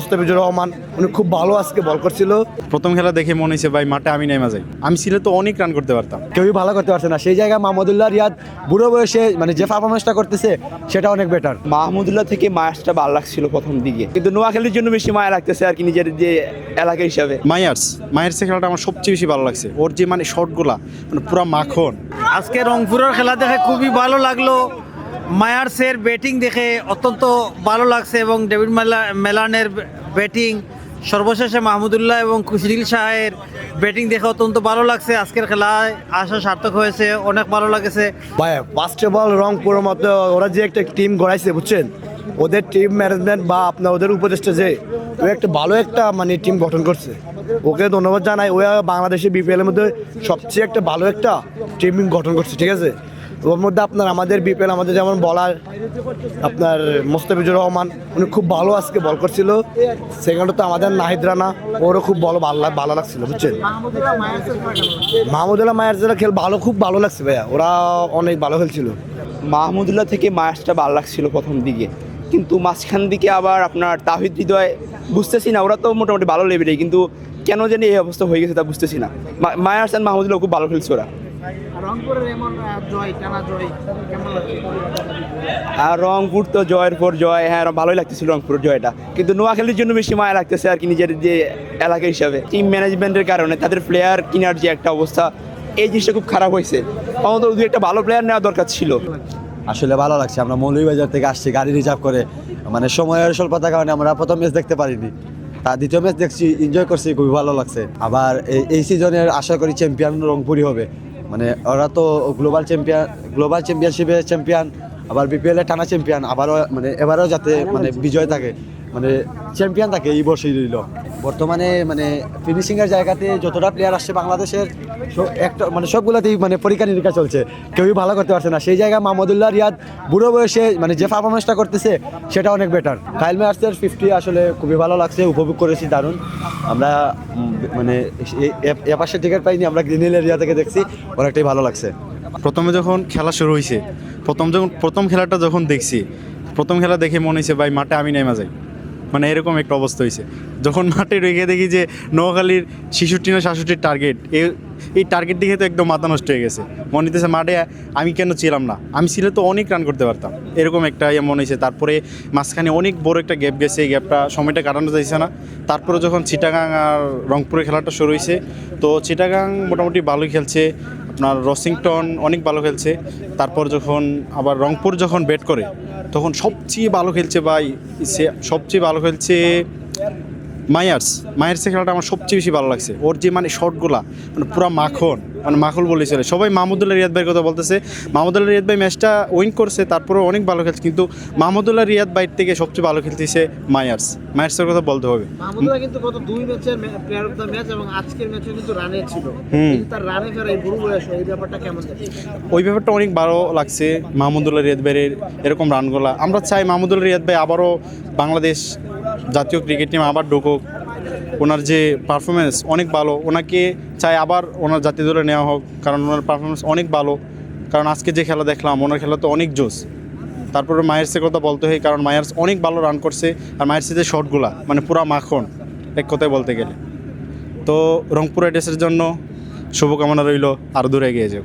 মুস্তাফিজুর রহমান উনি খুব ভালো আজকে বল করছিল। প্রথম খেলা দেখে মনে হয়েছে ভাই মাঠে আমি নেমে যাই, আমি ছিল তো অনেক রান করতে পারতাম। কেউই ভালো করতে পারছে না, সেই জায়গায় মাহমুদুল্লাহ রিয়াদ বুড়ো বয়সে যে পারফরমেন্সটা করতেছে সেটা অনেক বেটার। মাহমুদুল্লাহ থেকে মায়ার্সটা ভালো লাগছিল প্রথম দিকে, কিন্তু নোয়াখালীর জন্য বেশি মায়া লাগতেছে আর কি, নিজের যে এলাকা হিসাবে। মায়ার্সের খেলাটা আমার সবচেয়ে বেশি ভালো লাগছে, ওর যে শটগুলা পুরো মাখন। আজকে রংপুরের খেলা দেখে খুবই ভালো লাগলো। মায়ার্সের ব্যাটিং দেখে অত্যন্ত ভালো লাগছে এবং ডেভিড মেলানের ব্যাটিং, সর্বশেষে মাহমুদুল্লাহ এবং খুশরিল শাহের ব্যাটিং দেখে অত্যন্ত ভালো লাগছে। আজকের খেলায় আসা সার্থক হয়েছে, অনেক ভালো লাগছে। ভাই ফার্স্ট অফ অল রংপুরের মতো ওরা যে একটা টিম গড়াইছে বুঝছেন, ওদের টিম ম্যানেজমেন্ট বা আপনার ওদের উপদেষ্টা যে ও একটা ভালো একটা টিম গঠন করছে, ওকে ধন্যবাদ জানাই। ও বাংলাদেশের বিপিএল এর মধ্যে সবচেয়ে একটা ভালো একটা টিম গঠন করছে, ঠিক আছে। ওর মধ্যে আপনার আমাদের বিপিএল আমাদের যেমন বলার আপনার মুস্তাফিজুর রহমান উনি খুব ভালো আজকে বল করছিল। সেকেন্ড তো আমাদের নাহিদ রানা, ওরও খুব ভালো লাগছিল বুঝছেন। মাহমুদুল্লাহ মায়ার্সের খেল খুব ভালো লাগছে ভাইয়া, ওরা অনেক ভালো খেলছিল। মাহমুদুল্লাহ থেকে মায়ার্সটা ভালো লাগছিল প্রথম দিকে, কিন্তু মাঝখান দিকে আবার আপনার তাহিদ হৃদয় বুঝতেছি না, ওরা তো মোটামুটি ভালো লেভেলে, কিন্তু কেন জানি এই অবস্থা হয়ে গেছে তা বুঝতেছি না। মায়ার্স আর মাহমুদুল্লাহ খুব ভালো খেলছে ওরা। আর রংপুর তো জয়ের পর জয়, হ্যাঁ ভালোই লাগতেছিল রংপুরের জয়টা, কিন্তু নোয়াখালীর জন্য বেশি মায়া লাগতেছে আর কি, নিজের যে এলাকা হিসাবে। টিম ম্যানেজমেন্টের কারণে তাদের প্লেয়ার কেনার যে একটা অবস্থা, এই জিনিসটা খুব খারাপ হয়েছে। আমাদের দু একটা ভালো প্লেয়ার নেওয়া দরকার ছিল। আসলে ভালো লাগছে, আমরা মৌলভীবাজার থেকে আসছি গাড়ি রিজার্ভ করে, সময়ের স্বল্পতার কারণে আমরা প্রথম ম্যাচ দেখতে পারিনি, তার দ্বিতীয় ম্যাচ দেখছি, এনজয় করছি, খুবই ভালো লাগছে। আবার এই সিজনের আশা করি চ্যাম্পিয়ন রংপুরই হবে, ওরা তো গ্লোবাল চ্যাম্পিয়নশিপের চ্যাম্পিয়ন, আবার বিপিএল এর টানা চ্যাম্পিয়ন, আবারও এবারও যাতে বিজয় থাকে, চ্যাম্পিয়ন থাকে এই বছরই রইল। বর্তমানে ফিনিশিং এর জায়গাতে যতটা প্লেয়ার আসছে বাংলাদেশের একটা সবগুলোতেই পরীক্ষা নিরীক্ষা চলছে, কেউই ভালো করতে পারছে না। সেই জায়গায় মাহমুদুল্লাহ রিয়াদ বুড়ো বয়সে যে পারফরমেন্সটা করতেছে সেটা অনেক বেটার। কাইল মায়ার্সের 50 আসলে খুবই ভালো লাগছে, উপভোগ করেছি দারুণ। আমরা এপাশে টিকিট পাইনি, আমরা গ্রিন হিল এরিয়া থেকে দেখছি, অনেকটাই ভালো লাগছে। প্রথমে যখন খেলা শুরু হয়েছে, প্রথম খেলাটা যখন দেখছি, প্রথম খেলা দেখে মনে হয়েছে ভাই মাঠে আমি নেমে যাই, এরকম একটা অবস্থা হয়েছে। যখন মাঠে রেখে দেখি যে নোয়াখালীর 66 না 67 টার্গেট, এই টার্গেট দেখে তো একদম মাথা নষ্ট হয়ে গেছে। মনে হইতেছে মাঠে আমি কেন ছিলাম না, আমি ছিল তো অনেক রান করতে পারতাম, এরকম একটা মনে হয়েছে। তারপরে মাঝখানে অনেক বড় একটা গ্যাপ গেছে, এই গ্যাপটা সময়টা কাটানো যাইছে না। তারপরে যখন চিটাগাং আর রংপুরের খেলাটা শুরু হয়েছে, তো চিটাগাং মোটামুটি ভালোই খেলছে, আপনার রসিংটন অনেক ভালো খেলছে। তারপর যখন আবার রংপুর যখন ব্যাট করে তখন সবচেয়ে ভালো খেলছে সবচেয়ে ভালো খেলছে মায়ার্সের খেলাটা আমার সবচেয়ে বেশি ভালো লাগছে। ওর যে শটগুলা পুরো মাখন বলেছিল সবাই। মাহমুদুল্লাহ রিয়াদ ভাইয়ের কথা বলতেছে, মাহমুদুল্লাহ রিয়াদ ভাই ম্যাচটা উইন করছে, তারপরে অনেক ভালো খেলছে, কিন্তু মাহমুদুল্লাহ রিয়াদ ভাইয়ের থেকে সবচেয়ে ভালো খেলতেছে মায়ার্সের কথা বলতে হবে। মাহমুদুল্লাহ কিন্তু গত 2 ম্যাচের প্লেয়ার অফ দ্য ম্যাচ এবং আজকের ম্যাচে কিন্তু রানে ছিল, তার রানে ফেরা এই বুড়ো বয়স, এই ব্যাপারটা কেমন? ওই ব্যাপারটা অনেক ভালো লাগছে মাহমুদুল্লাহ রিয়াদ ভাইয়ের এরকম রানগুলা। আমরা চাই মাহমুদুল্লাহ রিয়াদ ভাই আবারও বাংলাদেশ জাতীয় ক্রিকেট টিম আবার ঢুকুক, ওনার যে পারফরমেন্স অনেক ভালো, ওনাকে চাই আবার ওনার জাতীয় দলে নেওয়া হোক, কারণ ওনার পারফরমেন্স অনেক ভালো। কারণ আজকে যে খেলা দেখলাম, ওনার খেলা তো অনেক জোস। তারপরে মায়ার্সের কথা বলতে হয়, কারণ মায়ার্স অনেক ভালো রান করছে, আর মায়ার্সের যে শটগুলা পুরা মাখন এক কথায় বলতে গেলে। তো রংপুর রাইডার্সের জন্য শুভকামনা রইল, আরও দূরে এগিয়ে যাও।